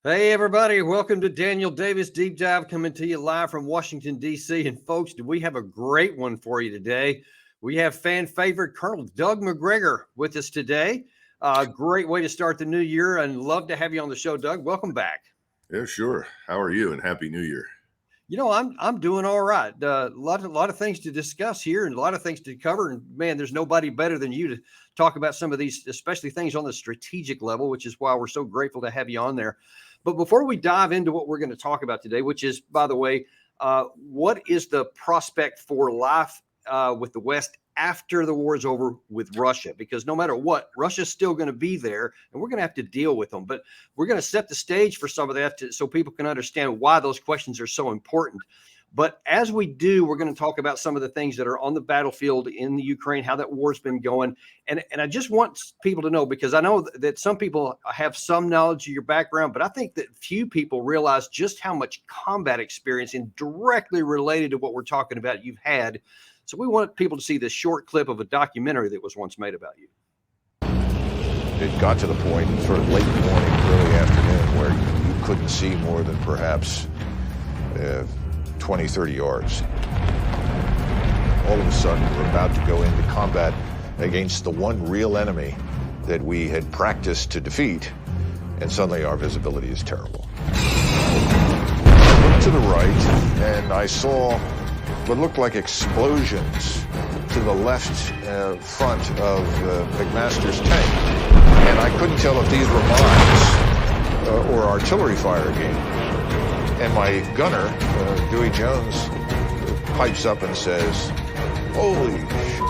Hey, everybody. Welcome to Daniel Davis Deep Dive, coming to you live from Washington, D.C. And folks, we have a great one for you today. We have fan favorite Colonel Doug Macgregor with us today. Great way to start the new year, and love to have you on the show, Doug. Welcome back. Yeah, sure. How are you? And Happy New Year. I'm doing all right. A lot of things to discuss here, and a lot of things to cover. And man, there's nobody better than you to talk about some of these, especially things on the strategic level, which is why we're so grateful to have you on there. But before we dive into what we're going to talk about today, which is, by the way, what is the prospect for life with the West after the war is over with Russia? Because no matter what, Russia's still going to be there, and we're going to have to deal with them. But we're going to set the stage for some of that so people can understand why those questions are so important. But as we do, we're going to talk about some of the things that are on the battlefield in the Ukraine, how that war's been going. And I just want people to know, because I know that some people have some knowledge of your background, but I think that few people realize just how much combat experience and directly related to what we're talking about you've had. So we want people to see this short clip of a documentary that was once made about you. It got to the point sort of late morning, early afternoon, where you couldn't see more than perhaps 20, 30 yards. All of a sudden, we're about to go into combat against the one real enemy that we had practiced to defeat, and suddenly our visibility is terrible. I looked to the right, and I saw what looked like explosions to the left front of McMaster's tank. And I couldn't tell if these were mines or artillery fire again. And my gunner, Dewey Jones, pipes up and says, "Holy shit,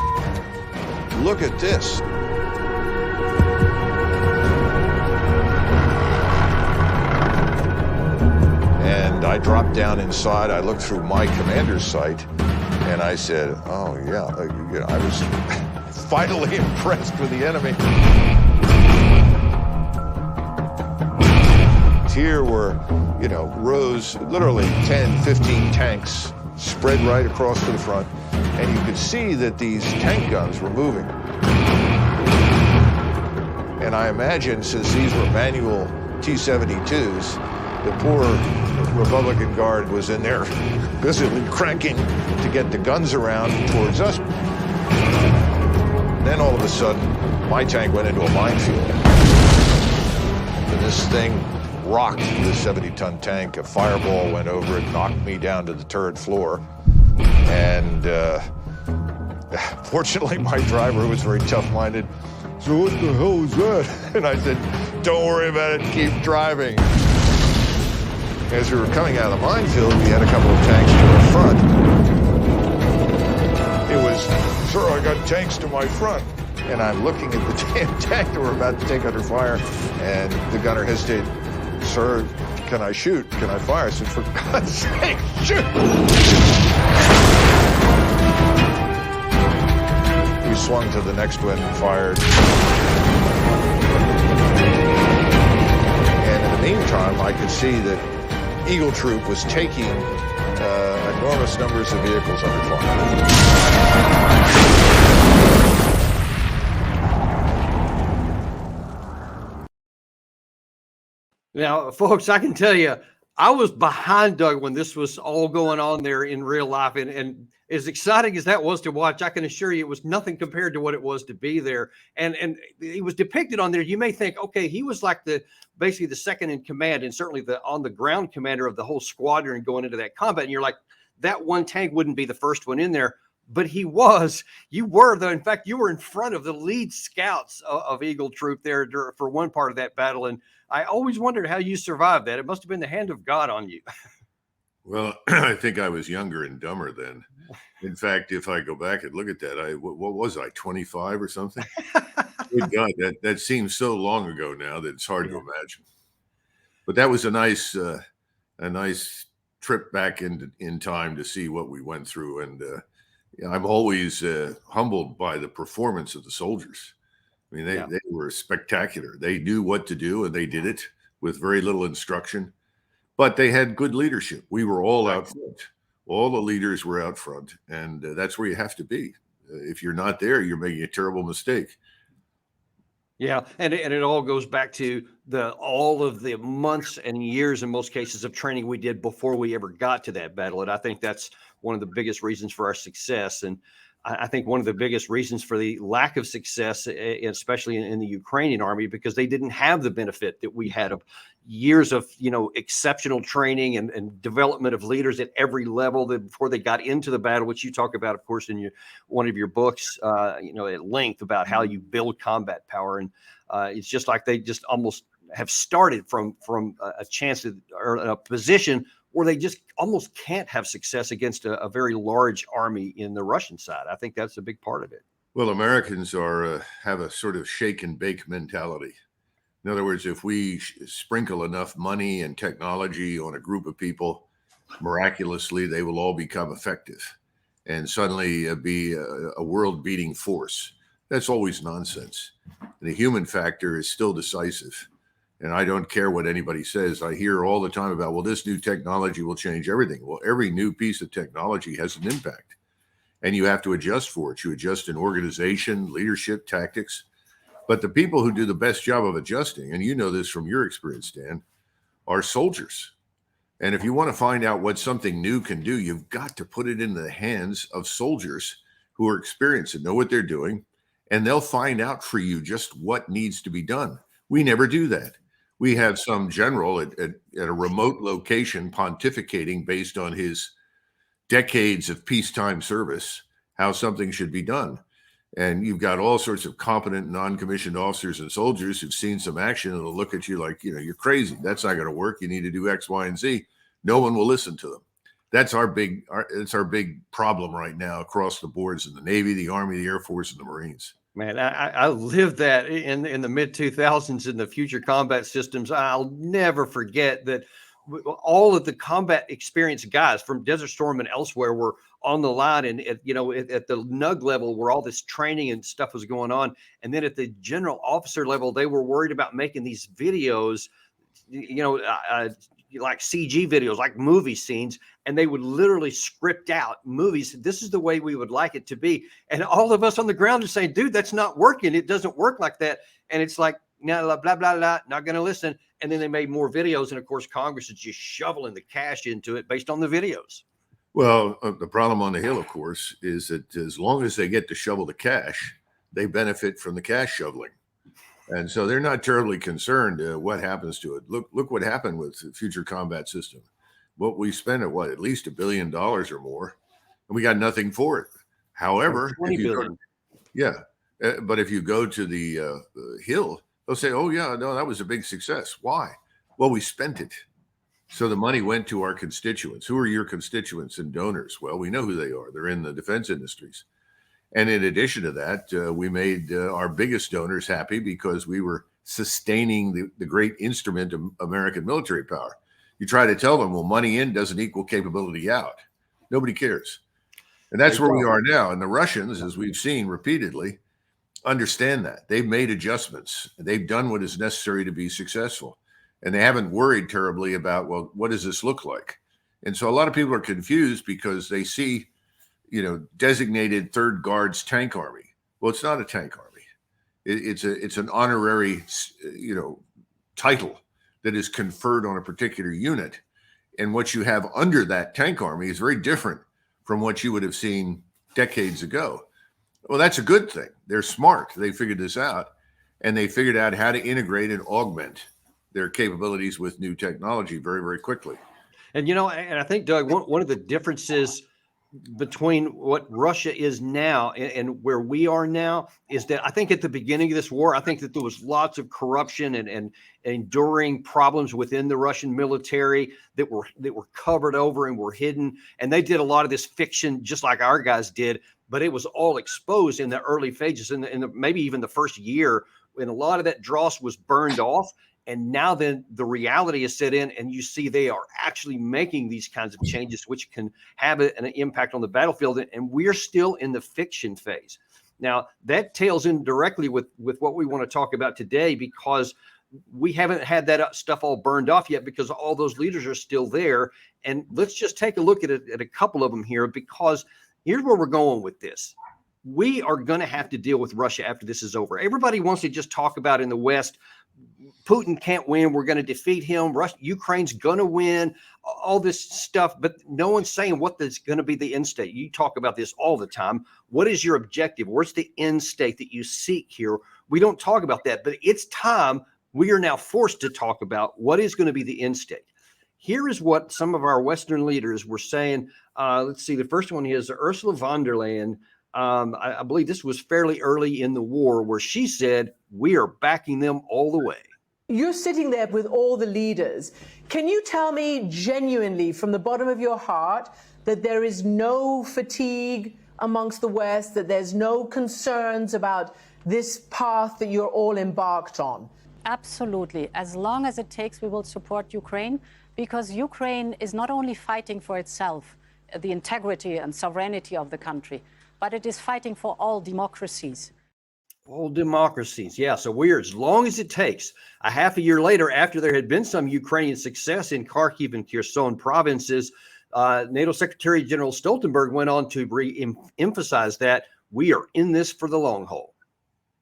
look at this." And I dropped down inside. I looked through my commander's sight, and I said, "Oh yeah." I was finally impressed with the enemy. Here were, rows, literally 10, 15 tanks spread right across to the front, and you could see that these tank guns were moving. And I imagine, since these were manual T-72s, the poor Republican Guard was in there busily cranking to get the guns around towards us. Then all of a sudden, my tank went into a minefield. And this thing rocked the 70-ton tank. A fireball went over it, knocked me down to the turret floor. And fortunately, my driver was very tough-minded. "So what the hell was that?" And I said, "Don't worry about it, keep driving." As we were coming out of the minefield, we had a couple of tanks to our front. It was, "Sir, I got tanks to my front." And I'm looking at the damn tank that we're about to take under fire, and the gunner hesitated. "Sir, can I shoot? Can I fire?" I said, "For God's sake, shoot!" We swung to the next one and fired. And in the meantime, I could see that Eagle Troop was taking enormous numbers of vehicles under fire. Now, folks, I can tell you, I was behind Doug when this was all going on there in real life. And as exciting as that was to watch, I can assure you it was nothing compared to what it was to be there. And he was depicted on there. You may think, okay, he was like basically the second in command, and certainly the on the ground commander of the whole squadron going into that combat. And you're like, that one tank wouldn't be the first one in there. But he was. You were, though. In fact, you were in front of the lead scouts of Eagle Troop there for one part of that battle. And I always wondered how you survived that. It must have been the hand of God on you. Well, I think I was younger and dumber then. In fact, if I go back and look at that, what was I, 25 or something? Good God, that seems so long ago now that it's hard to imagine. But that was a nice trip back in time to see what we went through. And I'm always humbled by the performance of the soldiers. I mean, they were spectacular. They knew what to do, and they did it with very little instruction. But they had good leadership. We were all out front. All the leaders were out front, and that's where you have to be. If you're not there, you're making a terrible mistake. Yeah, and it all goes back to all of the months and years in most cases of training we did before we ever got to that battle, and I think that's one of the biggest reasons for our success. And I think one of the biggest reasons for the lack of success, especially in the Ukrainian army, because they didn't have the benefit that we had of years of exceptional training and development of leaders at every level that before they got into the battle, which you talk about, of course, in one of your books, at length about how you build combat power. And it's just like they just almost have started from a chance or a position where they just almost can't have success against a very large army in the Russian side. I think that's a big part of it. Well, Americans have a sort of shake and bake mentality. In other words, if we sprinkle enough money and technology on a group of people, miraculously, they will all become effective and suddenly be a world-beating force. That's always nonsense. The human factor is still decisive. And I don't care what anybody says. I hear all the time about, well, this new technology will change everything. Well, every new piece of technology has an impact, and you have to adjust for it. You adjust in organization, leadership, tactics. But the people who do the best job of adjusting, and you know this from your experience, Dan, are soldiers. And if you want to find out what something new can do, you've got to put it in the hands of soldiers who are experienced and know what they're doing, and they'll find out for you just what needs to be done. We never do that. We have some general at a remote location pontificating based on his decades of peacetime service, how something should be done. And you've got all sorts of competent non-commissioned officers and soldiers who've seen some action and will look at you like, you're crazy. That's not going to work. You need to do X, Y, and Z. No one will listen to them. That's our big problem right now across the boards in the Navy, the Army, the Air Force, and the Marines. Man, I lived that in the mid 2000s in the future combat systems. I'll never forget that all of the combat experienced guys from Desert Storm and elsewhere were on the line, and at the NUG level where all this training and stuff was going on, and then at the general officer level, they were worried about making these videos, like CG videos, like movie scenes, and they would literally script out movies. This is the way we would like it to be. And all of us on the ground are saying, dude, that's not working. It doesn't work like that. And it's like, no, blah, blah, blah, not going to listen. And then they made more videos. And of course, Congress is just shoveling the cash into it based on the videos. Well, the problem on the Hill, of course, is that as long as they get to shovel the cash, they benefit from the cash shoveling. And so they're not terribly concerned what happens to it. Look what happened with the future combat system. What we spent at least $1 billion or more, and we got nothing for it. However, $20 billion. But if you go to the Hill, they'll say, "Oh yeah, no, that was a big success." Why? Well, we spent it, so the money went to our constituents. Who are your constituents and donors? Well, we know who they are. They're in the defense industries. And in addition to that, we made our biggest donors happy because we were sustaining the great instrument of American military power. You try to tell them, well, money in doesn't equal capability out. Nobody cares. And that's where we are now. And the Russians, as we've seen repeatedly, understand that. They've made adjustments. They've done what is necessary to be successful. And they haven't worried terribly about, well, what does this look like? And so a lot of people are confused because they see designated Third Guards Tank Army. Well, it's not a tank army. It's an honorary, title that is conferred on a particular unit. And what you have under that tank army is very different from what you would have seen decades ago. Well, that's a good thing. They're smart. They figured this out, and they figured out how to integrate and augment their capabilities with new technology very, very quickly. And, and I think, Doug, one of the differences between what Russia is now and where we are now is that I think at the beginning of this war, I think that there was lots of corruption and enduring problems within the Russian military that were covered over and were hidden. And they did a lot of this fiction, just like our guys did, but it was all exposed in the early phases, in maybe even the first year, when a lot of that dross was burned off. And now then the reality is set in, and you see they are actually making these kinds of changes, which can have an impact on the battlefield. And we're still in the fiction phase. Now, that tails in directly with what we want to talk about today, because we haven't had that stuff all burned off yet, because all those leaders are still there. And let's just take a look at a couple of them here, because here's where we're going with this. we are going to have to deal with Russia after this is over. Everybody wants to just talk about in the West, Putin can't win. We're going to defeat him. Ukraine's going to win, all this stuff. But no one's saying what is going to be the end state. You talk about this all the time. What is your objective? Where's the end state that you seek here? We don't talk about that, but it's time we are now forced to talk about what is going to be the end state. Here is what some of our Western leaders were saying. Let's see. The first one is Ursula von der Leyen. I believe this was fairly early in the war, where she said, we are backing them all the way. You're sitting there with all the leaders. Can you tell me genuinely from the bottom of your heart that there is no fatigue amongst the West, that there's no concerns about this path that you're all embarked on? Absolutely. As long as it takes, we will support Ukraine, because Ukraine is not only fighting for itself, the integrity and sovereignty of the country, but it is fighting for all democracies. All democracies. Yeah. So we're, as long as it takes. A half a year later, after there had been some Ukrainian success in Kharkiv and Kherson provinces, NATO Secretary General Stoltenberg went on to re-emphasize that we are in this for the long haul.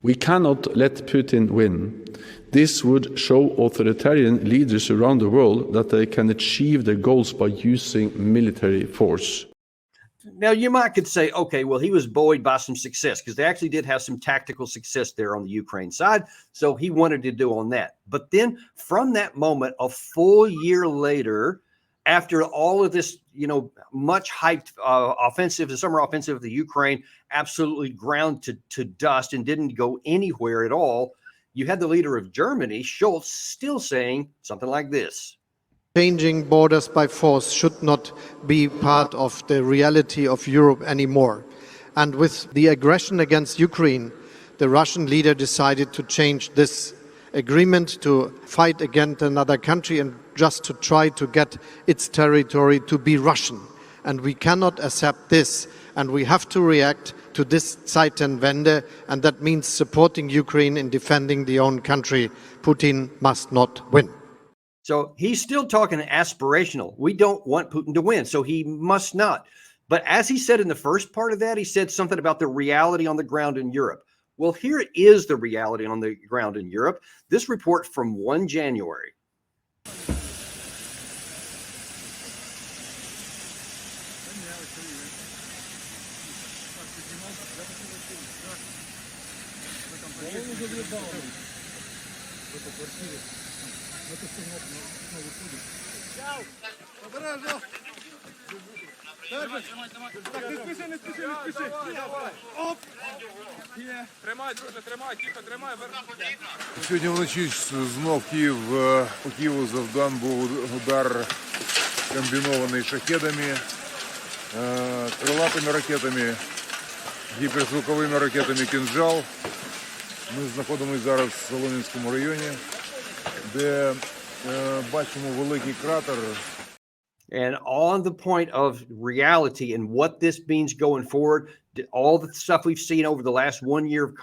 We cannot let Putin win. This would show authoritarian leaders around the world that they can achieve their goals by using military force. Now, you could say, okay, well, he was buoyed by some success, because they actually did have some tactical success there on the Ukraine side. So he wanted to do on that. But then from that moment, a full year later, after all of this, much hyped offensive, the summer offensive of the Ukraine absolutely ground to dust and didn't go anywhere at all, you had the leader of Germany, Scholz, still saying something like this. Changing borders by force should not be part of the reality of Europe anymore. And with the aggression against Ukraine, the Russian leader decided to change this agreement to fight against another country and just to try to get its territory to be Russian. And we cannot accept this, and we have to react to this Zeitenwende, and that means supporting Ukraine in defending their own country. Putin must not win. So he's still talking aspirational. We don't want Putin to win, so he must not. But as he said in the first part of that, he said something about the reality on the ground in Europe. Well, here is the reality on the ground in Europe. This report from 1 January. Сьогодні вночі знов по Києву завдан був удар комбінований шахедами, крилатими ракетами, гіперзвуковими ракетами «Кинжал». Ми знаходимося зараз в Солом'янському районі, де бачимо великий кратер. And on the point of reality and what this means going forward, all the stuff we've seen over the last 1 year of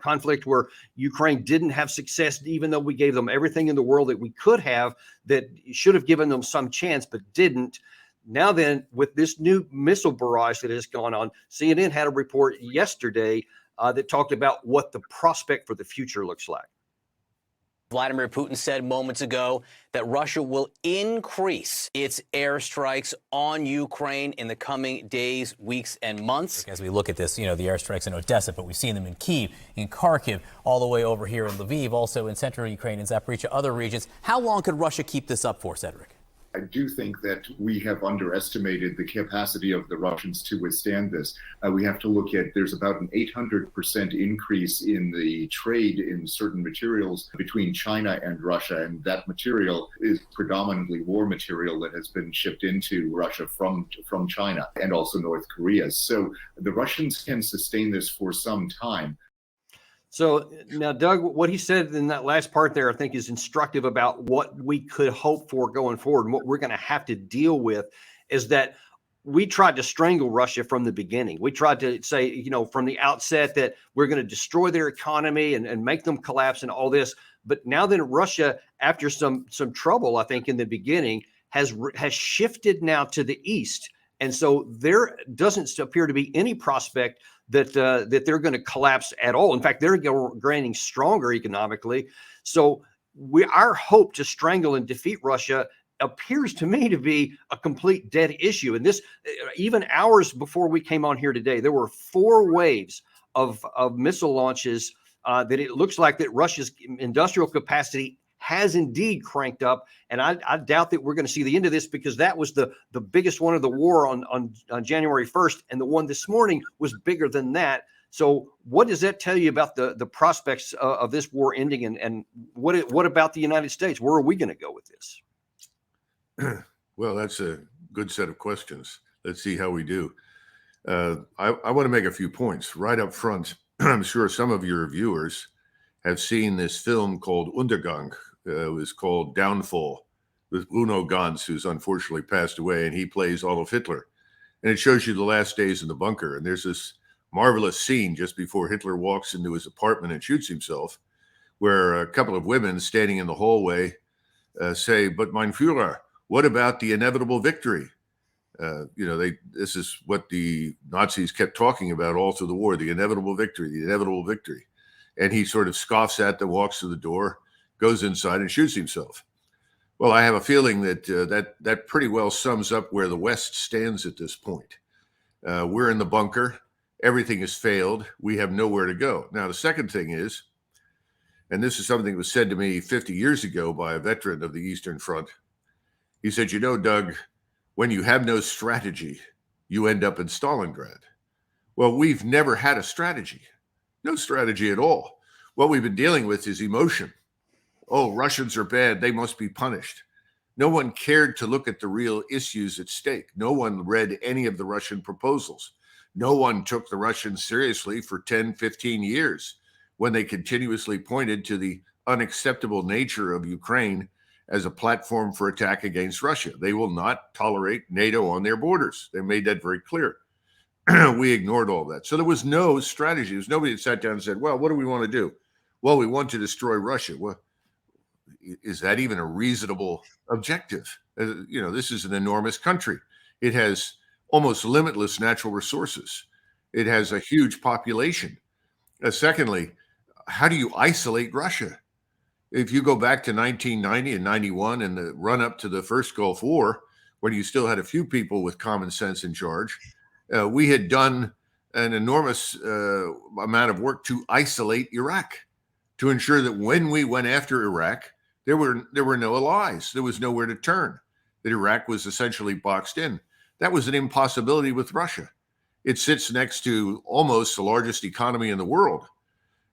conflict where Ukraine didn't have success, even though we gave them everything in the world that we could have, that should have given them some chance, but didn't. Now then, with this new missile barrage that has gone on, CNN had a report yesterday that talked about what the prospect for the future looks like. Vladimir Putin said moments ago that Russia will increase its airstrikes on Ukraine in the coming days, weeks, and months. As we look at this, the airstrikes in Odessa, but we've seen them in Kyiv, in Kharkiv, all the way over here in Lviv, also in central Ukraine, in Zaporizhia, other regions. How long could Russia keep this up for, Cedric? I do think that we have underestimated the capacity of the Russians to withstand this. We have to look at, there's about an 800% increase in the trade in certain materials between China and Russia, and that material is predominantly war material that has been shipped into Russia from China and also North Korea. So the Russians can sustain this for some time. So now, Doug, what he said in that last part there, I think, is instructive about what we could hope for going forward. And what we're going to have to deal with is that we tried to strangle Russia from the beginning. We tried to say, from the outset that we're going to destroy their economy and make them collapse and all this. But now then Russia, after some trouble, I think, in the beginning, has shifted now to the east. And so there doesn't appear to be any prospect that they're going to collapse at all. In fact, they're gaining stronger economically. So our hope to strangle and defeat Russia appears to me to be a complete dead issue. And this, even hours before we came on here today, there were 4 waves of missile launches that it looks like that Russia's industrial capacity has indeed cranked up. And I doubt that we're going to see the end of this, because that was the biggest one of the war on January 1st. And the one this morning was bigger than that. So what does that tell you about the prospects of this war ending? And what about the United States? Where are we going to go with this? Well, that's a good set of questions. Let's see how we do. I want to make a few points right up front. I'm sure some of your viewers have seen this film called Untergang. It was called Downfall, with Bruno Ganz, who's unfortunately passed away, and he plays Adolf Hitler. And it shows you the last days in the bunker. And there's this marvelous scene just before Hitler walks into his apartment and shoots himself, where a couple of women standing in the hallway say, "But mein Führer, what about the inevitable victory?" This is what the Nazis kept talking about all through the war, the inevitable victory, the inevitable victory. And he sort of scoffs at them, walks to the door, goes inside and shoots himself. Well, I have a feeling that that pretty well sums up where the West stands at this point. We're in the bunker. Everything has failed. We have nowhere to go. Now, the second thing is, and this is something that was said to me 50 years ago by a veteran of the Eastern Front. He said, "You know, Doug, when you have no strategy, you end up in Stalingrad." Well, we've never had a strategy. No strategy at all. What we've been dealing with is emotion. Oh, Russians are bad. They must be punished. No one cared to look at the real issues at stake. No one read any of the Russian proposals. No one took the Russians seriously for 10, 15 years when they continuously pointed to the unacceptable nature of Ukraine as a platform for attack against Russia. They will not tolerate NATO on their borders. They made that very clear. We ignored all that. So there was no strategy. There was nobody that sat down and said, well, what do we want to do? Well, we want to destroy Russia. Well, is that even a reasonable objective? This is an enormous country. It has almost limitless natural resources. It has a huge population. Secondly, how do you isolate Russia? If you go back to 1990 and 91 and the run up to the first Gulf War, when you still had a few people with common sense in charge, we had done an enormous amount of work to isolate Iraq, to ensure that when we went after Iraq, there were no allies. There was nowhere to turn. That Iraq was essentially boxed in. That was an impossibility with Russia. It sits next to almost the largest economy in the world.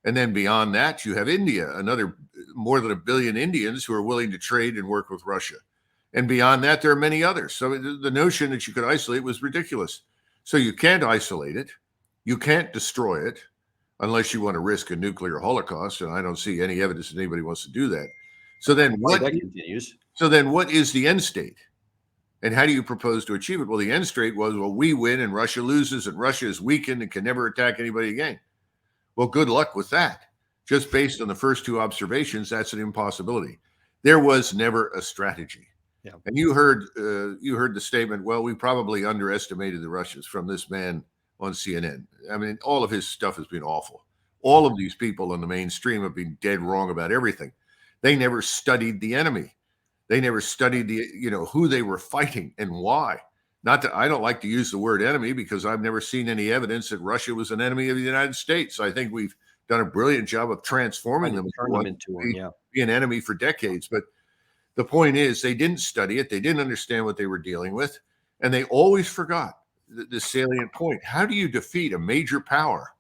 And then beyond that, you have India, another more than 1 billion Indians who are willing to trade and work with Russia. And beyond that, there are many others. So the notion that you could isolate was ridiculous. So you can't isolate it. You can't destroy it unless you want to risk a nuclear holocaust. And I don't see any evidence that anybody wants to do that. So then what continues? So then what is the end state? And how do you propose to achieve it? Well, the end state was, well, we win and Russia loses and Russia is weakened and can never attack anybody again. Well, good luck with that. Just based on the first 2 observations, that's an impossibility. There was never a strategy. Yeah. And you heard the statement, well, we probably underestimated the Russians, from this man on CNN. I mean, all of his stuff has been awful. All of these people in the mainstream have been dead wrong about everything. They never studied the enemy. They never studied who they were fighting and why. Not that I don't like to use the word enemy, because I've never seen any evidence that Russia was an enemy of the United States. I think we've done a brilliant job of transforming them into be an enemy for decades. But the point is, they didn't study it. They didn't understand what they were dealing with. And they always forgot the salient point. How do you defeat a major power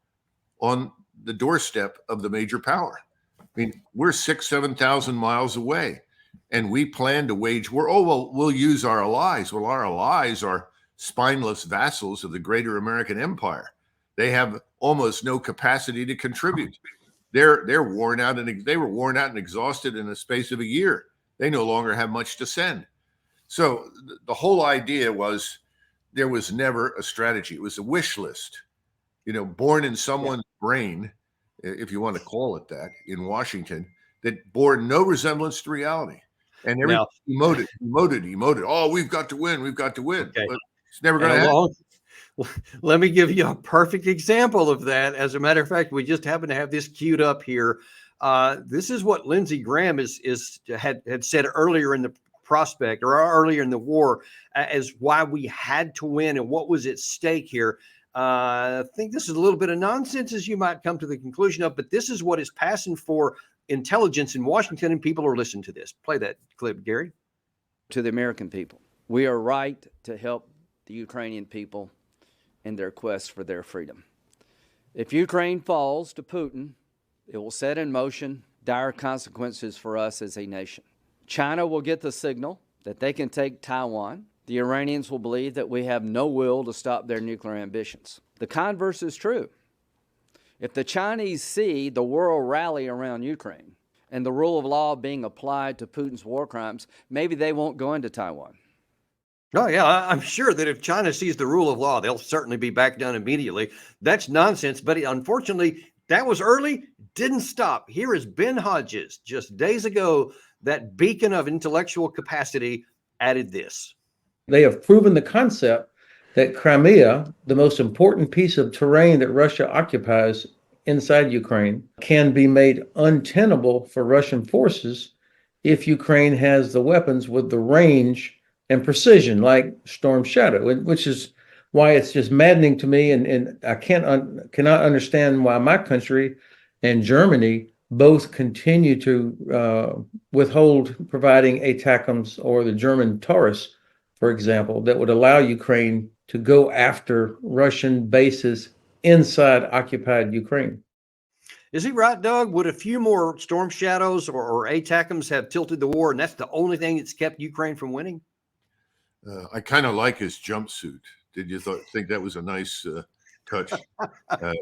on the doorstep of the major power? I mean, we're 6,000, 7,000 miles away. And we plan to wage war. Oh, well, we'll use our allies. Well, our allies are spineless vassals of the greater American empire. They have almost no capacity to contribute. They're worn out, and they were worn out and exhausted in the space of a year. They no longer have much to send. So the whole idea was, there was never a strategy. It was a wish list, born in someone's brain, if you want to call it that, in Washington, that bore no resemblance to reality. And everyone emoted. Oh, we've got to win. We've got to win. Okay. But it's never going to happen. Let me give you a perfect example of that. As a matter of fact, we just happen to have this queued up here. This is what Lindsey Graham had said earlier in the prospect, or earlier in the war, as why we had to win and what was at stake here. I think this is a little bit of nonsense, as you might come to the conclusion of, but this is what is passing for intelligence in Washington, and people are listening to this. Play that clip, Gary. To the American people, we are right to help the Ukrainian people in their quest for their freedom. If Ukraine falls to Putin, it will set in motion dire consequences for us as a nation. China will get the signal that they can take Taiwan. The Iranians will believe that we have no will to stop their nuclear ambitions. The converse is true. If the Chinese see the world rally around Ukraine and the rule of law being applied to Putin's war crimes, maybe they won't go into Taiwan. Oh, yeah, I'm sure that if China sees the rule of law, they'll certainly be back down immediately. That's nonsense. But unfortunately, that was early, didn't stop. Here is Ben Hodges, just days ago, that beacon of intellectual capacity, added this. They have proven the concept that Crimea, the most important piece of terrain that Russia occupies inside Ukraine, can be made untenable for Russian forces if Ukraine has the weapons with the range and precision like Storm Shadow, which is why it's just maddening to me. And I cannot understand why my country and Germany both continue to withhold providing ATACMS or the German Taurus, for example, that would allow Ukraine to go after Russian bases inside occupied Ukraine. Is he right, Doug? Would a few more Storm Shadows or ATACMS have tilted the war, and that's the only thing that's kept Ukraine from winning? I kind of like his jumpsuit. Did you think that was a nice touch?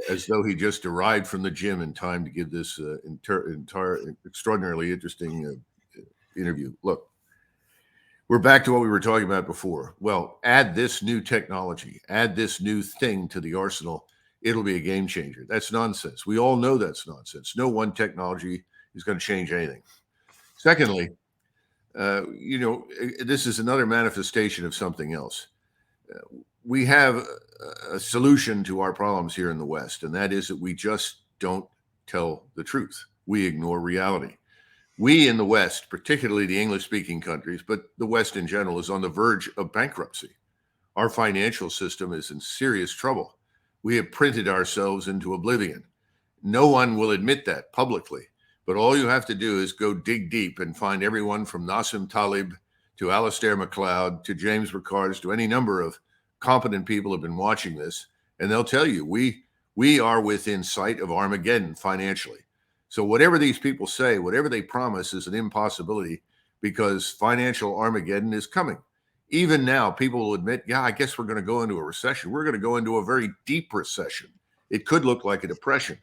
As though he just arrived from the gym in time to give this entire extraordinarily interesting interview. Look, we're back to what we were talking about before. Well, add this new technology, add this new thing to the arsenal. It'll be a game changer. That's nonsense. We all know that's nonsense. No one technology is going to change anything. Secondly, this is another manifestation of something else. We have a solution to our problems here in the West, and that is that we just don't tell the truth. We ignore reality. We in the West, particularly the English-speaking countries, but the West in general, is on the verge of bankruptcy. Our financial system is in serious trouble. We have printed ourselves into oblivion. No one will admit that publicly. But all you have to do is go dig deep and find everyone from Nassim Taleb to Alastair MacLeod to James Ricards to any number of competent people who have been watching this, and they'll tell you we are within sight of Armageddon financially. So whatever these people say, whatever they promise is an impossibility because financial Armageddon is coming. Even now, people will admit, yeah, I guess we're going to go into a recession. We're going to go into a very deep recession. It could look like a depression.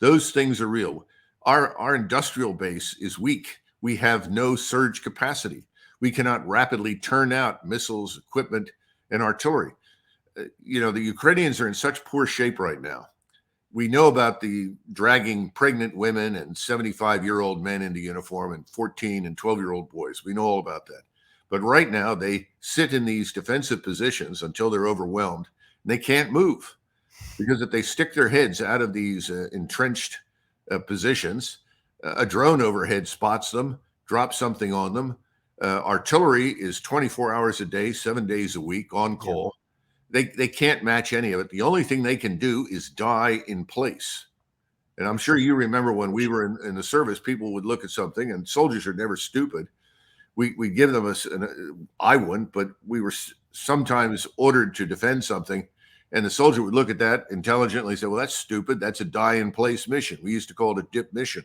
Those things are real. Our industrial base is weak. We have no surge capacity. We cannot rapidly turn out missiles, equipment, and artillery. The Ukrainians are in such poor shape right now. We know about the dragging pregnant women and 75-year-old men into uniform and 14 and 12-year-old boys. We know all about that. But right now, they sit in these defensive positions until they're overwhelmed, and they can't move. Because if they stick their heads out of these entrenched positions, a drone overhead spots them, drops something on them. Artillery is 24 hours a day, 7 days a week on call. Yeah. They can't match any of it. The only thing they can do is die in place. And I'm sure you remember when we were in the service, people would look at something, and soldiers are never stupid. We give them I wouldn't, but we were sometimes ordered to defend something. And the soldier would look at that intelligently and say, well, that's stupid. That's a die-in-place mission. We used to call it a dip mission.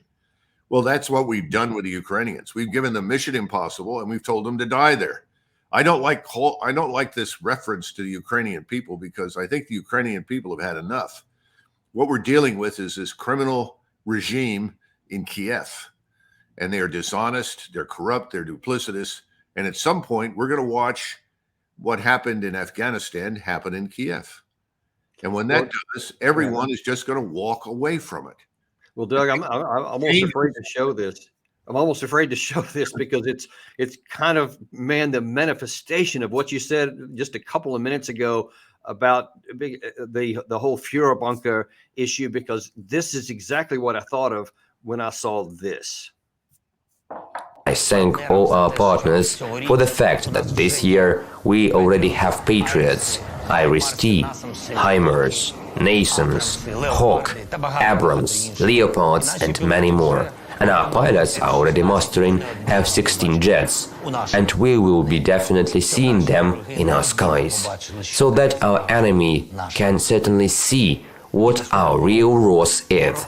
Well, that's what we've done with the Ukrainians. We've given them mission impossible, and we've told them to die there. I don't like this reference to the Ukrainian people because I think the Ukrainian people have had enough. What we're dealing with is this criminal regime in Kiev, and they are dishonest, they're corrupt, they're duplicitous, and at some point, we're going to watch what happened in Afghanistan happen in Kiev. And when that does, everyone is just going to walk away from it. Well, Doug, I'm almost afraid to show this. I'm almost afraid to show this because it's kind of, man, the manifestation of what you said just a couple of minutes ago about the whole Führerbunker issue, because this is exactly what I thought of when I saw this. I thank all our partners for the fact that this year we already have Patriots, Iris-T, HIMARS, NASAMS, Hawk, Abrams, Leopards and many more. And our pilots are already mastering F-16 jets, and we will be definitely seeing them in our skies, so that our enemy can certainly see what our real wrath is.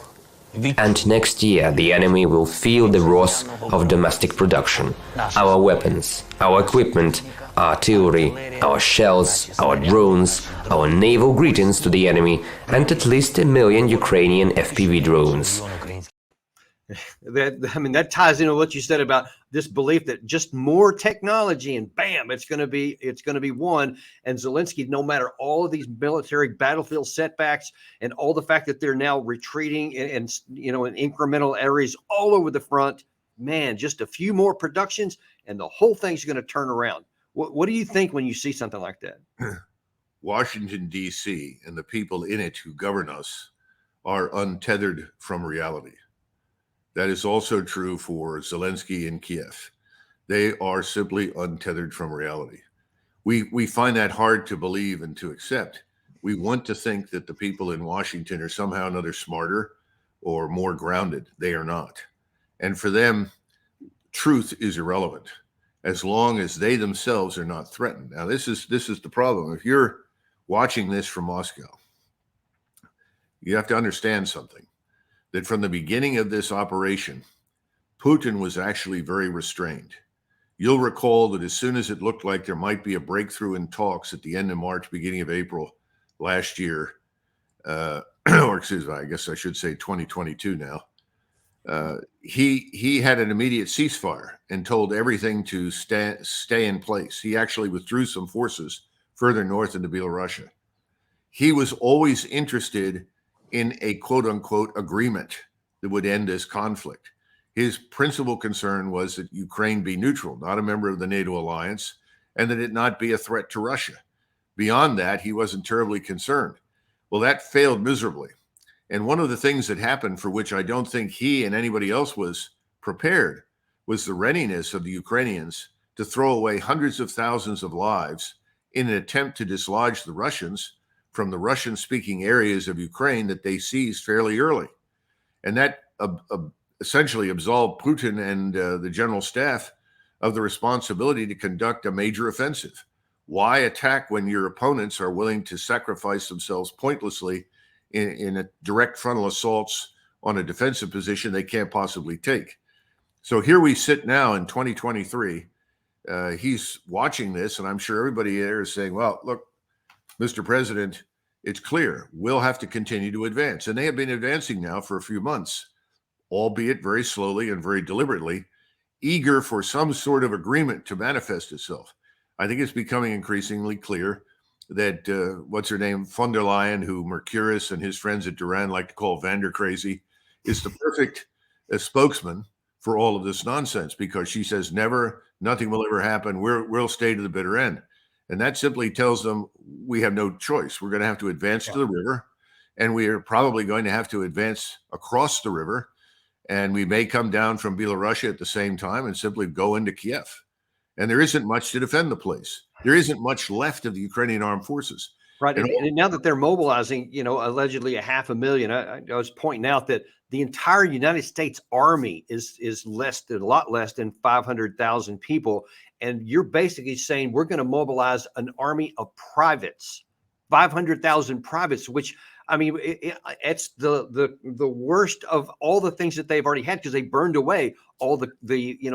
And next year the enemy will feel the wrath of domestic production, our weapons, our equipment, artillery, our shells, our drones, our naval greetings to the enemy, and at least 1 million Ukrainian FPV drones. That ties into what you said about this belief that just more technology and bam, it's going to be won. And Zelensky, no matter all of these military battlefield setbacks and all the fact that they're now retreating in incremental areas all over the front, man, just a few more productions and the whole thing's going to turn around. What do you think when you see something like that? Washington, D.C. and the people in it who govern us are untethered from reality. That is also true for Zelensky in Kiev. They are simply untethered from reality. We find that hard to believe and to accept. We want to think that the people in Washington are somehow or another smarter or more grounded. They are not. And for them, truth is irrelevant as long as they themselves are not threatened. Now, this is the problem. If you're watching this from Moscow, you have to understand something. That from the beginning of this operation, Putin was actually very restrained. You'll recall that as soon as it looked like there might be a breakthrough in talks at the end of March, beginning of April last year, or excuse me, I guess I should say 2022 now, he had an immediate ceasefire and told everything to stay in place. He actually withdrew some forces further north into Belarus. He was always interested in a quote-unquote agreement that would end this conflict. His principal concern was that Ukraine be neutral, not a member of the NATO alliance, and that it not be a threat to Russia. Beyond that, he wasn't terribly concerned. Well, that failed miserably. And one of the things that happened, for which I don't think he and anybody else was prepared, was the readiness of the Ukrainians to throw away hundreds of thousands of lives in an attempt to dislodge the Russians from the Russian-speaking areas of Ukraine that they seized fairly early. And that essentially absolved Putin and the general staff of the responsibility to conduct a major offensive. Why attack when your opponents are willing to sacrifice themselves pointlessly in a direct frontal assaults on a defensive position they can't possibly take? So here we sit now in 2023. He's watching this, and I'm sure everybody there is saying, well, look, Mr. President, it's clear we'll have to continue to advance. And they have been advancing now for a few months, albeit very slowly and very deliberately, eager for some sort of agreement to manifest itself. I think it's becoming increasingly clear that, what's her name, von der Leyen, who Mercurius and his friends at Duran like to call Vander Crazy, is the perfect spokesman for all of this nonsense, because she says nothing will ever happen. We'll stay to the bitter end. And that simply tells them we have no choice. We're going to have to advance to the river, and we are probably going to have to advance across the river. And we may come down from Belarus at the same time and simply go into Kiev. And there isn't much to defend the place. There isn't much left of the Ukrainian armed forces. Right. And now that they're mobilizing, allegedly 500,000, I was pointing out that the entire United States Army is a lot less than 500,000 people. And you're basically saying we're going to mobilize an army of privates, 500,000 privates, which, I mean, it's the worst of all the things that they've already had, because they burned away all the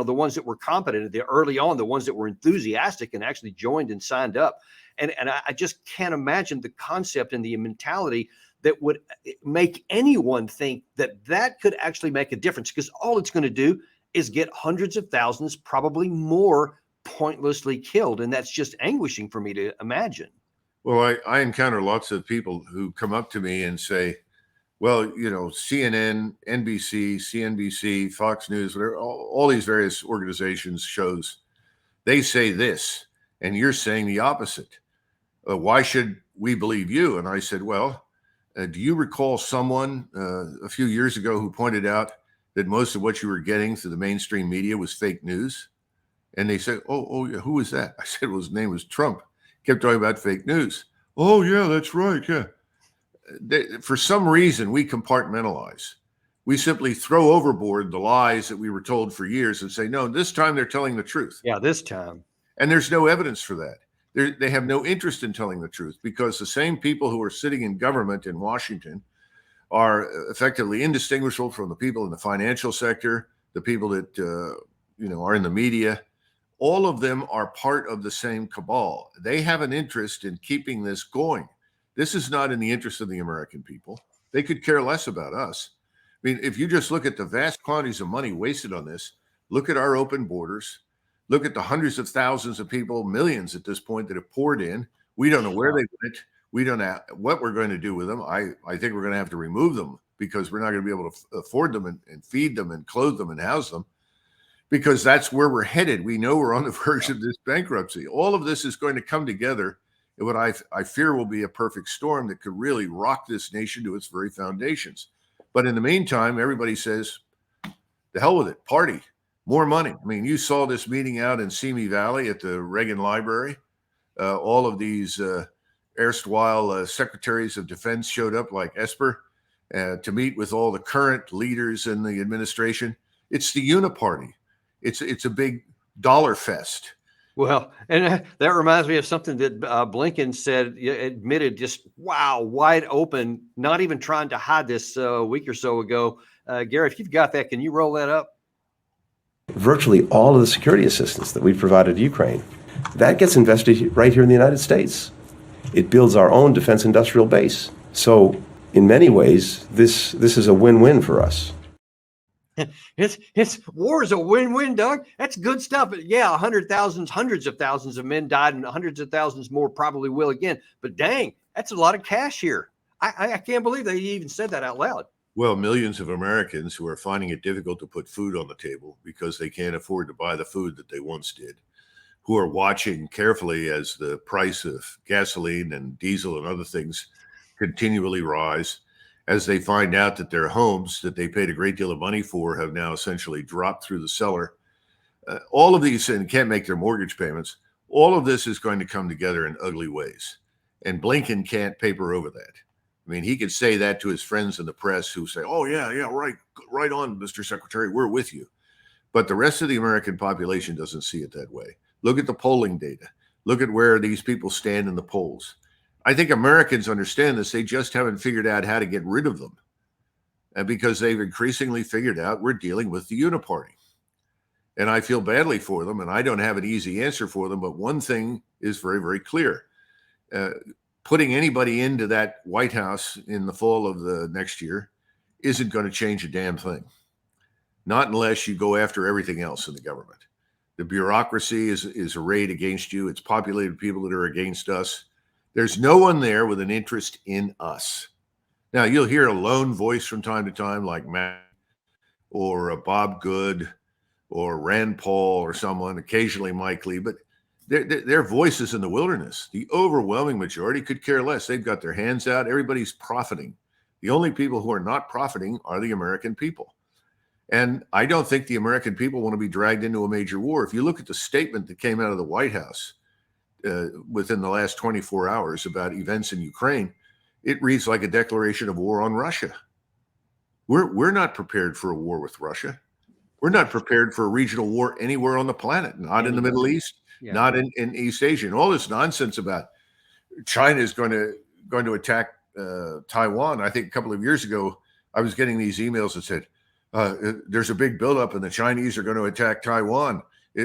ones that were competent early on, the ones that were enthusiastic and actually joined and signed up. And I just can't imagine the concept and the mentality that would make anyone think that could actually make a difference, because all it's going to do is get hundreds of thousands, probably more, pointlessly killed. And that's just anguishing for me to imagine. Well, I encounter lots of people who come up to me and say, well, CNN, NBC, CNBC, Fox News, whatever, all these various organizations, shows, they say this, and you're saying the opposite. why should we believe you? And I said, well, do you recall someone a few years ago who pointed out that most of what you were getting through the mainstream media was fake news? And they said, oh, yeah, who was that? I said, well, his name was Trump. Kept talking about fake news. Oh, yeah, that's right. Yeah. For some reason, we compartmentalize. We simply throw overboard the lies that we were told for years and say, no, this time they're telling the truth. Yeah, this time. And there's no evidence for that. They have no interest in telling the truth, because the same people who are sitting in government in Washington are effectively indistinguishable from the people in the financial sector, the people that are in the media. All of them are part of the same cabal. They have an interest in keeping this going. This is not in the interest of the American people. They could care less about us. I mean, if you just look at the vast quantities of money wasted on this, look at our open borders, look at the hundreds of thousands of people, millions at this point, that have poured in. We don't know where they went. We don't know what we're going to do with them. I think we're going to have to remove them, because we're not going to be able to afford them and feed them and clothe them and house them, because that's where we're headed. We know we're on the verge of this bankruptcy. All of this is going to come together in what I fear will be a perfect storm that could really rock this nation to its very foundations. But in the meantime, everybody says, the hell with it, party, more money. I mean, you saw this meeting out in Simi Valley at the Reagan Library. All of these erstwhile secretaries of defense showed up, like Esper, to meet with all the current leaders in the administration. It's the uniparty. It's a big dollar fest. Well, and that reminds me of something that Blinken said, admitted, just wow, wide open, not even trying to hide this a week or so ago. Gary, if you've got that, can you roll that up? Virtually all of the security assistance that we've provided to Ukraine, that gets invested right here in the United States. It builds our own defense industrial base. So in many ways, this is a win-win for us. It's war is a win-win, Doug. That's good stuff. Yeah, hundreds of thousands of men died, and hundreds of thousands more probably will again. But dang, that's a lot of cash here. I can't believe they even said that out loud. Well, millions of Americans who are finding it difficult to put food on the table because they can't afford to buy the food that they once did, who are watching carefully as the price of gasoline and diesel and other things continually rise, as they find out that their homes that they paid a great deal of money for have now essentially dropped through the cellar. All of these, and can't make their mortgage payments. All of this is going to come together in ugly ways. And Blinken can't paper over that. I mean, he could say that to his friends in the press who say, oh, yeah, right on, Mr. Secretary, we're with you. But the rest of the American population doesn't see it that way. Look at the polling data. Look at where these people stand in the polls. I think Americans understand this. They just haven't figured out how to get rid of them. And because they've increasingly figured out we're dealing with the uniparty. And I feel badly for them, and I don't have an easy answer for them. But one thing is very, very clear. Putting anybody into that White House in the fall of the next year isn't going to change a damn thing. Not unless you go after everything else in the government. The bureaucracy is arrayed against you. It's populated with people that are against us. There's no one there with an interest in us. Now, you'll hear a lone voice from time to time, like Matt or Bob Good or Rand Paul or someone, occasionally Mike Lee, but they're voices in the wilderness. The overwhelming majority could care less. They've got their hands out. Everybody's profiting. The only people who are not profiting are the American people. And I don't think the American people want to be dragged into a major war. If you look at the statement that came out of the White House within the last 24 hours about events in Ukraine, it reads like a declaration of war on Russia. We're not prepared for a war with Russia. We're not prepared for a regional war anywhere on the planet, not in the Middle East, not in East Asia. And all this nonsense about China is going to attack Taiwan. I think a couple of years ago, I was getting these emails that said, there's a big buildup and the Chinese are going to attack Taiwan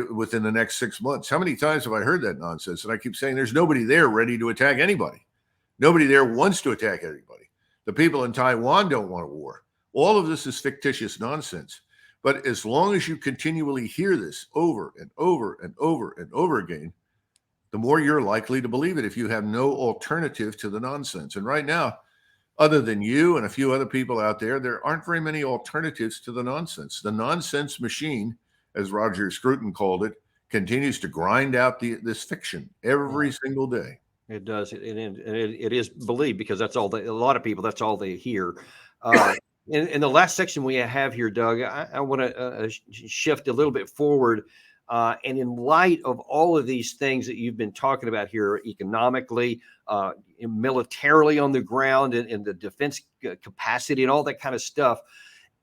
within the next 6 months. How many times have I heard that nonsense? And I keep saying there's nobody there ready to attack anybody. Nobody there wants to attack anybody. The people in Taiwan don't want a war. All of this is fictitious nonsense. But as long as you continually hear this over and over and over and over again, the more you're likely to believe it if you have no alternative to the nonsense. And right now, other than you and a few other people out there, there aren't very many alternatives to the nonsense. The nonsense machine, as Roger Scruton called it, continues to grind out this fiction every single day. It does. It is believed because that's all a lot of people, that's all they hear. In the last section we have here, Doug, I want to shift a little bit forward. And in light of all of these things that you've been talking about here, economically, militarily on the ground, and the defense capacity and all that kind of stuff,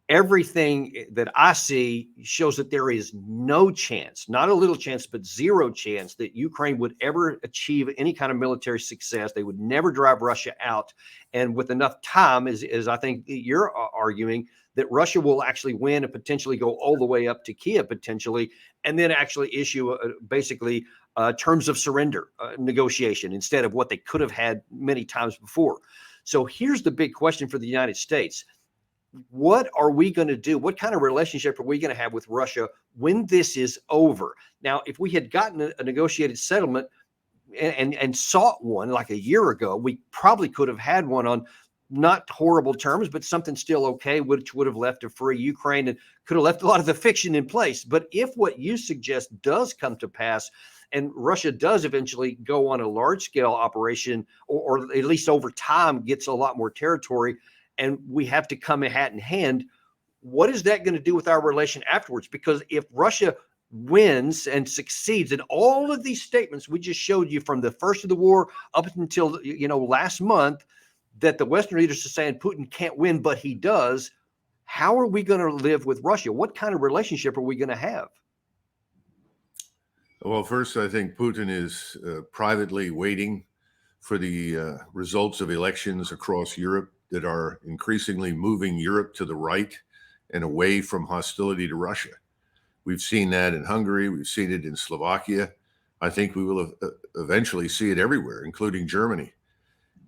everything that I see shows that there is no chance, not a little chance, but zero chance that Ukraine would ever achieve any kind of military success. They would never drive Russia out. And with enough time, as I think you're arguing, that Russia will actually win and potentially go all the way up to Kiev potentially, and then actually issue basically terms of surrender negotiation instead of what they could have had many times before. So here's the big question for the United States. What are we going to do? What kind of relationship are we going to have with Russia when this is over? Now, if we had gotten a negotiated settlement and sought one like a year ago, we probably could have had one on not horrible terms, but something still okay, which would have left a free Ukraine and could have left a lot of the fiction in place. But if what you suggest does come to pass, and Russia does eventually go on a large scale operation, or at least over time gets a lot more territory, and we have to come hat in hand, what is that going to do with our relation afterwards? Because if Russia wins and succeeds in all of these statements we just showed you from the first of the war up until last month, that the Western leaders are saying Putin can't win, but he does, how are we going to live with Russia? What kind of relationship are we going to have? Well, first, I think Putin is privately waiting for the results of elections across Europe that are increasingly moving Europe to the right and away from hostility to Russia. We've seen that in Hungary. We've seen it in Slovakia. I think we will eventually see it everywhere, including Germany.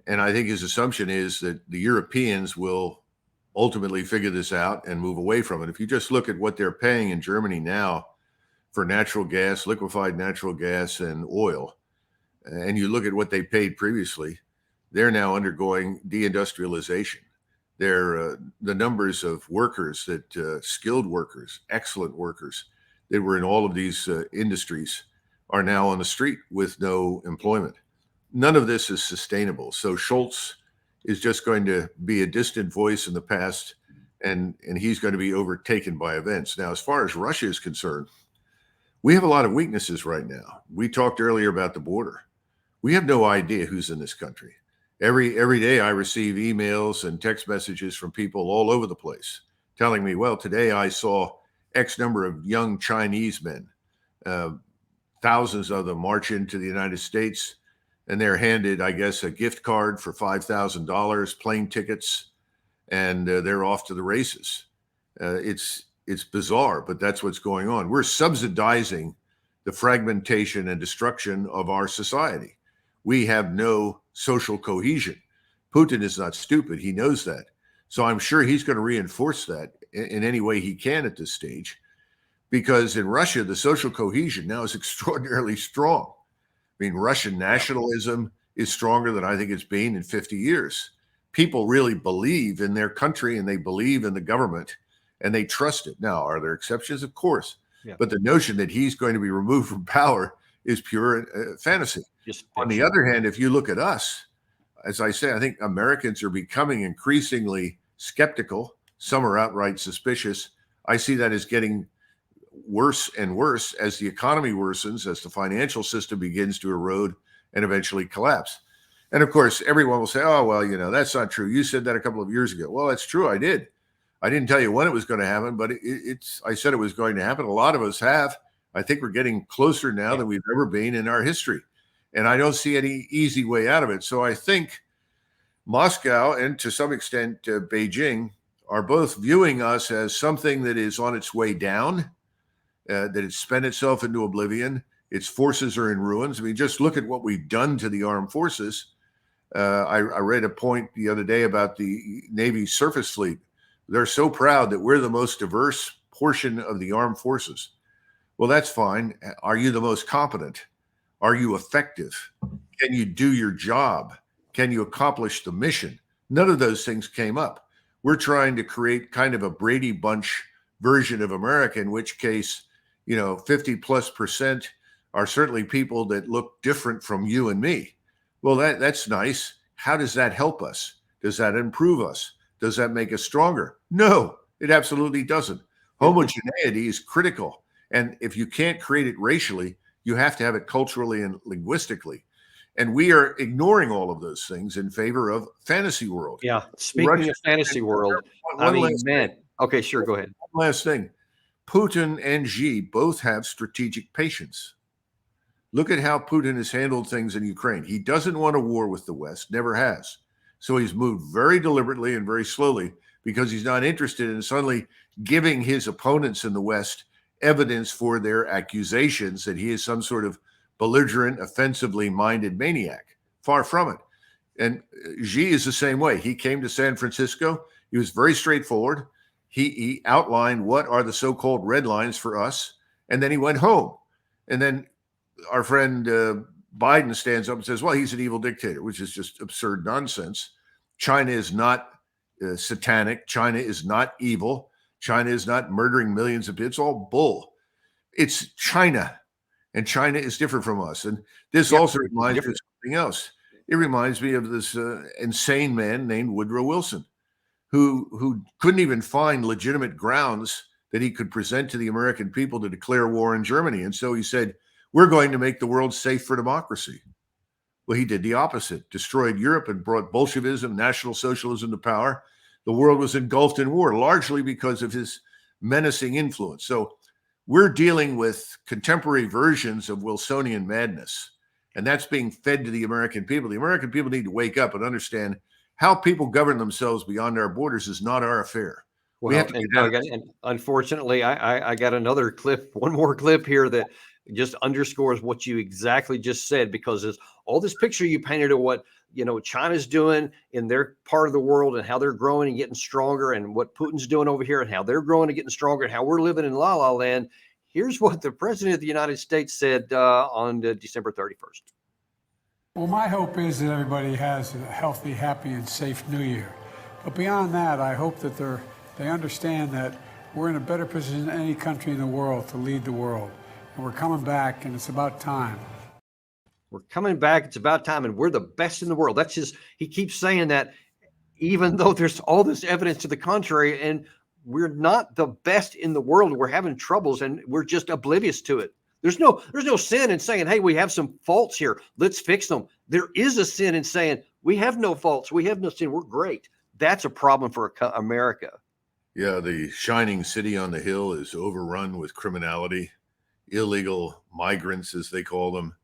And I think his assumption is that the Europeans will ultimately figure this out and move away from it. If you just look at what they're paying in Germany now for natural gas, liquefied natural gas, and oil, and you look at what they paid previously, they're now undergoing deindustrialization. The numbers of workers that skilled workers, excellent workers that were in all of these industries are now on the street with no employment. None of this is sustainable. So Scholz is just going to be a distant voice in the past, and he's going to be overtaken by events. Now, as far as Russia is concerned, we have a lot of weaknesses right now. We talked earlier about the border. We have no idea who's in this country. Every day I receive emails and text messages from people all over the place telling me, well, today I saw X number of young Chinese men, thousands of them march into the United States, and they're handed, I guess, a gift card for $5,000, plane tickets, and they're off to the races. It's bizarre, but that's what's going on. We're subsidizing the fragmentation and destruction of our society. We have no social cohesion. Putin is not stupid. He knows that. So I'm sure he's going to reinforce that in any way he can at this stage, because in Russia, the social cohesion now is extraordinarily strong. I mean, Russian nationalism is stronger than I think it's been in 50 years. People really believe in their country, and they believe in the government, and they trust it. Now, are there exceptions? Of course. Yeah. But the notion that he's going to be removed from power is pure fantasy. On the other hand, if you look at us, as I say, I think Americans are becoming increasingly skeptical. Some are outright suspicious. I see that as getting worse and worse as the economy worsens, as the financial system begins to erode and eventually collapse. And of course, everyone will say, oh, well, that's not true. You said that a couple of years ago. Well, that's true. I did. I didn't tell you when it was going to happen, but I said it was going to happen. A lot of us have. I think we're getting closer now than we've ever been in our history. And I don't see any easy way out of it. So I think Moscow and to some extent Beijing are both viewing us as something that is on its way down, that it's spent itself into oblivion. Its forces are in ruins. I mean, just look at what we've done to the armed forces. I read a point the other day about the Navy surface fleet. They're so proud that we're the most diverse portion of the armed forces. Well, that's fine. Are you the most competent? Are you effective? Can you do your job? Can you accomplish the mission? None of those things came up. We're trying to create kind of a Brady Bunch version of America, in which case, 50+% are certainly people that look different from you and me. Well, that's nice. How does that help us? Does that improve us? Does that make us stronger? No, it absolutely doesn't. Homogeneity is critical. And if you can't create it racially, you have to have it culturally and linguistically. And we are ignoring all of those things in favor of fantasy world. Yeah. Speaking of fantasy world, I mean, man. Okay, sure. Go ahead. One last thing. Putin and Xi both have strategic patience. Look at how Putin has handled things in Ukraine. He doesn't want a war with the West, never has. So he's moved very deliberately and very slowly because he's not interested in suddenly giving his opponents in the West evidence for their accusations that he is some sort of belligerent, offensively minded maniac. Far from it. And Xi is the same way. He came to San Francisco. He was very straightforward. He outlined what are the so-called red lines for us, and then he went home. And then our friend Biden stands up and says, well, he's an evil dictator, which is just absurd nonsense. China is not satanic. China is not evil. China is not murdering millions of people. It's all bull. It's China, and China is different from us. And this also reminds me of something else. It reminds me of this insane man named Woodrow Wilson, who couldn't even find legitimate grounds that he could present to the American people to declare war on Germany. And so he said, we're going to make the world safe for democracy. Well, he did the opposite, destroyed Europe and brought Bolshevism, National Socialism to power. The world was engulfed in war, largely because of his menacing influence. So we're dealing with contemporary versions of Wilsonian madness, and that's being fed to the American people. The American people need to wake up and understand how people govern themselves beyond our borders is not our affair. Well, and unfortunately, I got another clip, one more clip here that just underscores what you exactly just said, because it's all this picture you painted of what, China's doing in their part of the world and how they're growing and getting stronger, and what Putin's doing over here and how they're growing and getting stronger, and how we're living in la la land. Here's what the president of the United States said on December 31st. Well, my hope is that everybody has a healthy, happy, and safe New Year. But beyond that, I hope that they understand that we're in a better position than any country in the world to lead the world. And we're coming back, and it's about time. We're coming back. It's about time, and we're the best in the world. That's just, he keeps saying that, even though there's all this evidence to the contrary, and we're not the best in the world. We're having troubles, and we're just oblivious to it. There's no sin in saying, hey, we have some faults here, let's fix them. There is a sin in saying we have no faults, we have no sin, we're great. That's a problem for America. Yeah, the shining city on the hill is overrun with criminality, illegal migrants, as they call them,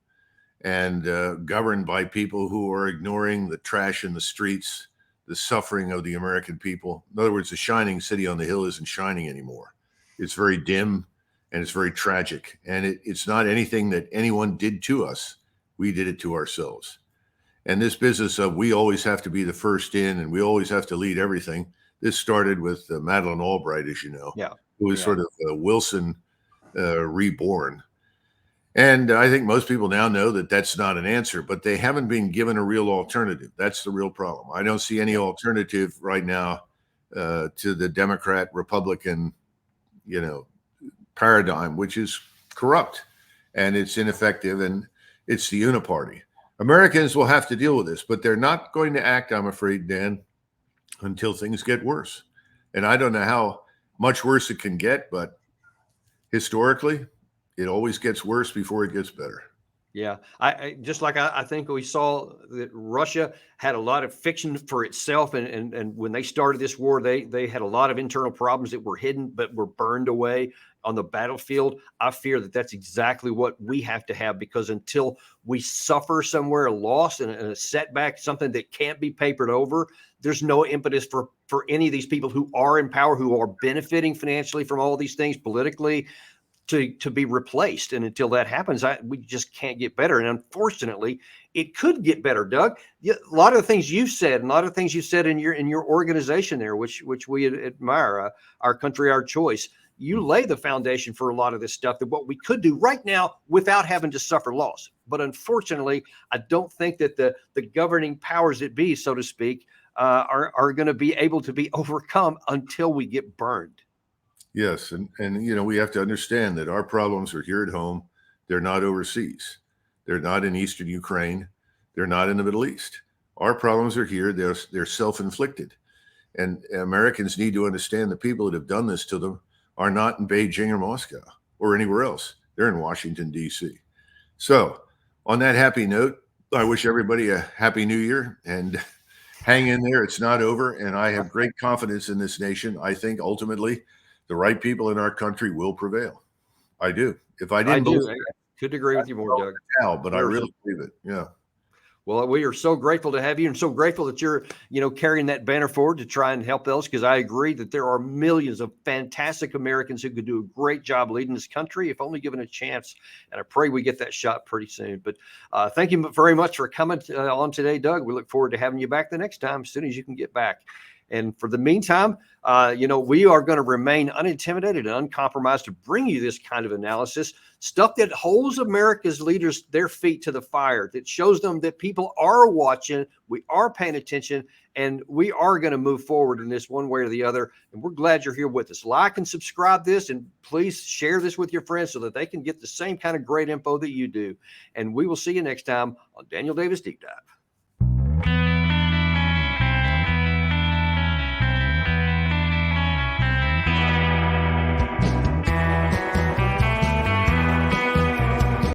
and governed by people who are ignoring the trash in the streets, the suffering of the American people. In other words, the shining city on the hill isn't shining anymore. It's very dim, and it's very tragic. And it's not anything that anyone did to us. We did it to ourselves. And this business of we always have to be the first in and we always have to lead everything, this started with Madeleine Albright, as you know, who was sort of Wilson reborn. And I think most people now know that that's not an answer, but they haven't been given a real alternative. That's the real problem. I don't see any alternative right now to the Democrat, Republican, paradigm, which is corrupt and it's ineffective, and it's the uniparty. Americans will have to deal with this, but they're not going to act, I'm afraid, Dan, until things get worse. And I don't know how much worse it can get, but historically, it always gets worse before it gets better. Yeah, I just like I think we saw that Russia had a lot of fiction for itself, and when they started this war, they had a lot of internal problems that were hidden but were burned away on the battlefield. I fear that that's exactly what we have to have, because until we suffer somewhere a loss and a setback, something that can't be papered over, there's no impetus for any of these people who are in power, who are benefiting financially from all these things politically, to be replaced. And until that happens, we just can't get better. And unfortunately, it could get better, Doug. A lot of the things you've said, and a lot of things you said in your organization there, which we admire, Our Country, Our Choice, you lay the foundation for a lot of this stuff, that what we could do right now without having to suffer loss. But unfortunately, I don't think that the governing powers that be, so to speak, are going to be able to be overcome until we get burned. Yes, and we have to understand that our problems are here at home. They're not overseas. They're not in eastern Ukraine. They're not in the Middle East. Our problems are here. They're self-inflicted. And Americans need to understand the people that have done this to them are not in Beijing or Moscow or anywhere else. They're in Washington, D.C. So on that happy note, I wish everybody a happy new year and hang in there. It's not over. And I have great confidence in this nation. I think ultimately the right people in our country will prevail. I do. If I didn't believe it, couldn't agree with you more, Doug. but I really believe it. Yeah. Well, we are so grateful to have you and so grateful that you're, carrying that banner forward to try and help else, because I agree that there are millions of fantastic Americans who could do a great job leading this country if only given a chance. And I pray we get that shot pretty soon. But thank you very much for coming on today, Doug. We look forward to having you back the next time as soon as you can get back. And for the meantime, we are going to remain unintimidated and uncompromised to bring you this kind of analysis, stuff that holds America's leaders, their feet to the fire, that shows them that people are watching, we are paying attention, and we are going to move forward in this one way or the other. And we're glad you're here with us. Like and subscribe this, and please share this with your friends so that they can get the same kind of great info that you do. And we will see you next time on Daniel Davis Deep Dive.